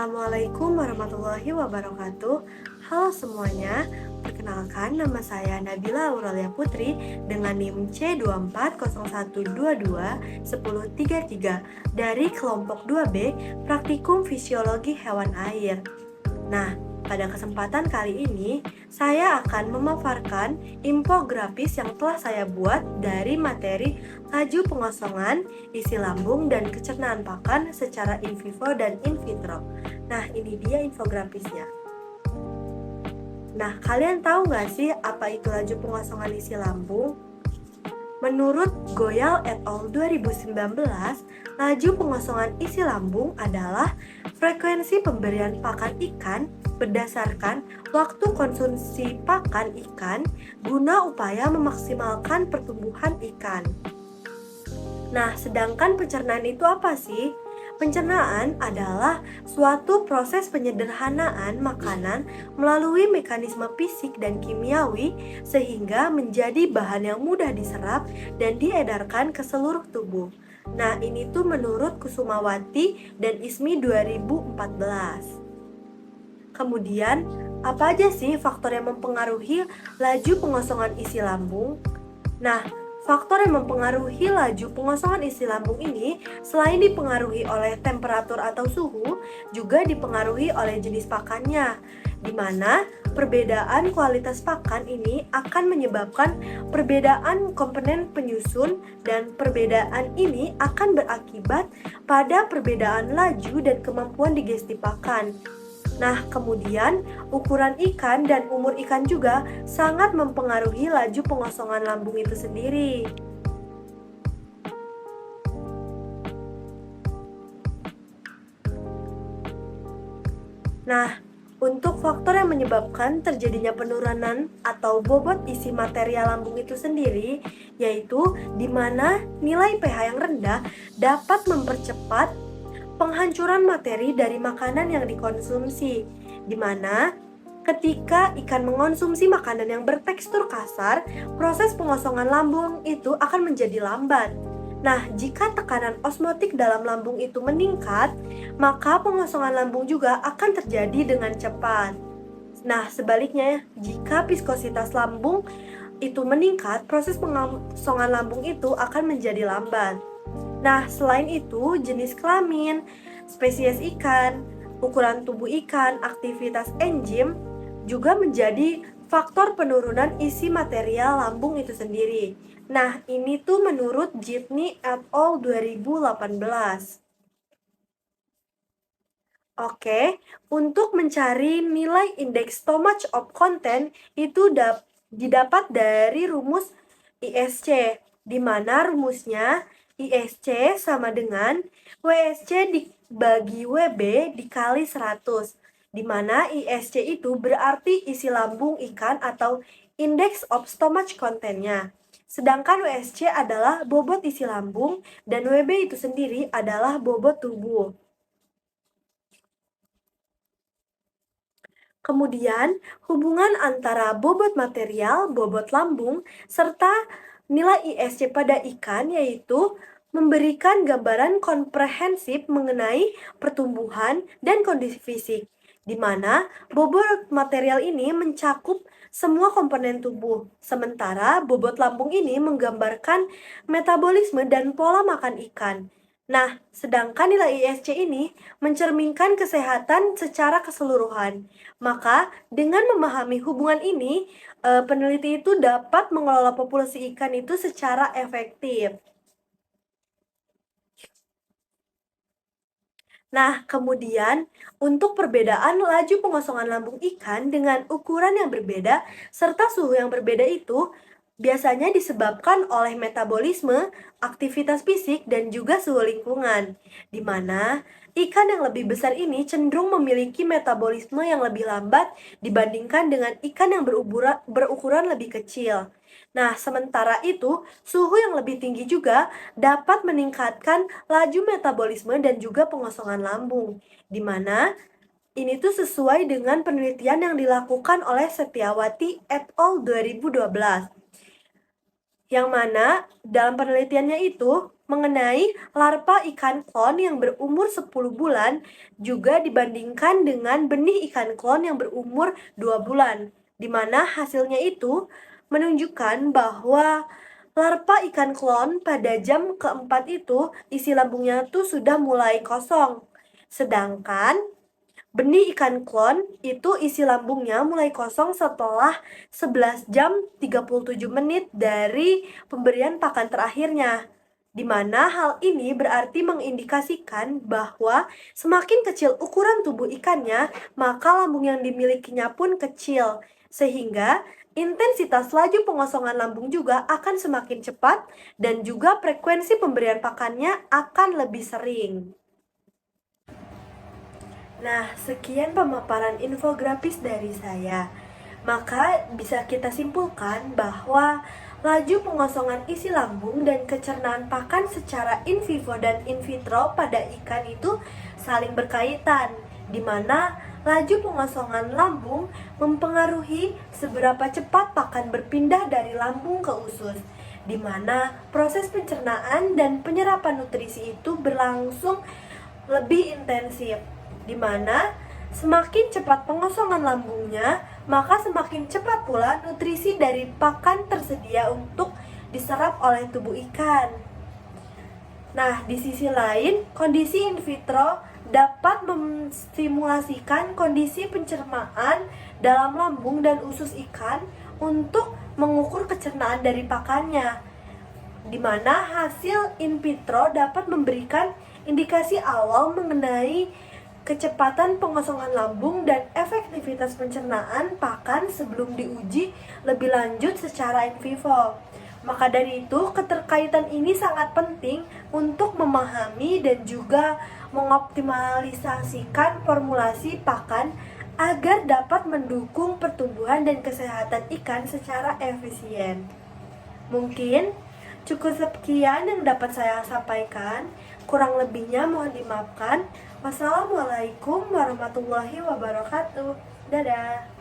Assalamualaikum warahmatullahi wabarakatuh. Halo semuanya, perkenalkan nama saya Nabila Auralia Putri dengan NIM C2401221033 dari kelompok 2B Praktikum Fisiologi Hewan Air. Nah, pada kesempatan kali ini, saya akan memaparkan infografis yang telah saya buat dari materi laju pengosongan, isi lambung, dan pencernaan pakan secara in vivo dan in vitro. Nah, ini dia infografisnya. Nah, kalian tahu nggak sih apa itu laju pengosongan isi lambung? Menurut Goyal et al. 2019, laju pengosongan isi lambung adalah frekuensi pemberian pakan ikan berdasarkan waktu konsumsi pakan ikan guna upaya memaksimalkan pertumbuhan ikan. Nah, sedangkan pencernaan itu apa sih? Pencernaan adalah suatu proses penyederhanaan makanan melalui mekanisme fisik dan kimiawi sehingga menjadi bahan yang mudah diserap dan diedarkan ke seluruh tubuh. Nah, ini tuh menurut Kusumawati dan Ismi 2014. Kemudian, apa aja sih faktor yang mempengaruhi laju pengosongan isi lambung? Nah, faktor yang mempengaruhi laju pengosongan isi lambung ini selain dipengaruhi oleh temperatur atau suhu, juga dipengaruhi oleh jenis pakannya, di mana perbedaan kualitas pakan ini akan menyebabkan perbedaan komponen penyusun dan perbedaan ini akan berakibat pada perbedaan laju dan kemampuan digesti pakan. Nah, kemudian ukuran ikan dan umur ikan juga sangat mempengaruhi laju pengosongan lambung itu sendiri. Nah, untuk faktor yang menyebabkan terjadinya penurunan atau bobot isi material lambung itu sendiri, yaitu di mana nilai pH yang rendah dapat mempercepat penghancuran materi dari makanan yang dikonsumsi, di mana ketika ikan mengonsumsi makanan yang bertekstur kasar, proses pengosongan lambung itu akan menjadi lambat. Nah, jika tekanan osmotik dalam lambung itu meningkat, maka pengosongan lambung juga akan terjadi dengan cepat. Nah, sebaliknya, jika viskositas lambung itu meningkat, proses pengosongan lambung itu akan menjadi lambat. Nah, selain itu, jenis kelamin, spesies ikan, ukuran tubuh ikan, aktivitas enzim juga menjadi faktor penurunan isi material lambung itu sendiri. Nah, ini tuh menurut Jitney et al. 2018. Oke, untuk mencari nilai indeks stomach of content itu didapat dari rumus ISC, di mana rumusnya ISC sama dengan WSC dibagi WB dikali 100, di mana ISC itu berarti isi lambung ikan atau index of stomach content-nya. Sedangkan WSC adalah bobot isi lambung dan WB itu sendiri adalah bobot tubuh. Kemudian, hubungan antara bobot material, bobot lambung, serta nilai ISC pada ikan yaitu memberikan gambaran komprehensif mengenai pertumbuhan dan kondisi fisik, di mana bobot material ini mencakup semua komponen tubuh, sementara bobot lambung ini menggambarkan metabolisme dan pola makan ikan. Nah, sedangkan nilai ISC ini mencerminkan kesehatan secara keseluruhan. Maka, dengan memahami hubungan ini, peneliti itu dapat mengelola populasi ikan itu secara efektif. Nah, kemudian untuk perbedaan laju pengosongan lambung ikan dengan ukuran yang berbeda serta suhu yang berbeda itu biasanya disebabkan oleh metabolisme, aktivitas fisik, dan juga suhu lingkungan, di mana ikan yang lebih besar ini cenderung memiliki metabolisme yang lebih lambat dibandingkan dengan ikan yang berukuran lebih kecil. Nah, sementara itu, suhu yang lebih tinggi juga dapat meningkatkan laju metabolisme dan juga pengosongan lambung, di mana ini tuh sesuai dengan penelitian yang dilakukan oleh Setiawati et al. 2012. Yang mana dalam penelitiannya itu mengenai larva ikan klon yang berumur 10 bulan juga dibandingkan dengan benih ikan klon yang berumur 2 bulan. Di mana hasilnya itu menunjukkan bahwa larva ikan klon pada jam keempat itu isi lambungnya tuh sudah mulai kosong. Sedangkan benih ikan klon itu isi lambungnya mulai kosong setelah 11 jam 37 menit dari pemberian pakan terakhirnya. Di mana hal ini berarti mengindikasikan bahwa semakin kecil ukuran tubuh ikannya, maka lambung yang dimilikinya pun kecil. Sehingga intensitas laju pengosongan lambung juga akan semakin cepat dan juga frekuensi pemberian pakannya akan lebih sering. Nah, sekian pemaparan infografis dari saya. Maka bisa kita simpulkan bahwa laju pengosongan isi lambung dan kecernaan pakan secara in vivo dan in vitro pada ikan itu saling berkaitan, di mana laju pengosongan lambung mempengaruhi seberapa cepat pakan berpindah dari lambung ke usus, di mana proses pencernaan dan penyerapan nutrisi itu berlangsung lebih intensif, di mana semakin cepat pengosongan lambungnya, maka semakin cepat pula nutrisi dari pakan tersedia untuk diserap oleh tubuh ikan. Nah, di sisi lain, kondisi in vitro dapat memstimulasikan kondisi pencernaan dalam lambung dan usus ikan untuk mengukur kecernaan dari pakannya, di mana hasil in vitro dapat memberikan indikasi awal mengenai kecepatan pengosongan lambung dan efektivitas pencernaan pakan sebelum diuji lebih lanjut secara in vivo. Maka dari itu, keterkaitan ini sangat penting untuk memahami dan juga mengoptimalisasikan formulasi pakan agar dapat mendukung pertumbuhan dan kesehatan ikan secara efisien. Mungkin cukup sekian yang dapat saya sampaikan. Kurang lebihnya mohon dimaafkan. Wassalamualaikum warahmatullahi wabarakatuh. Dadah.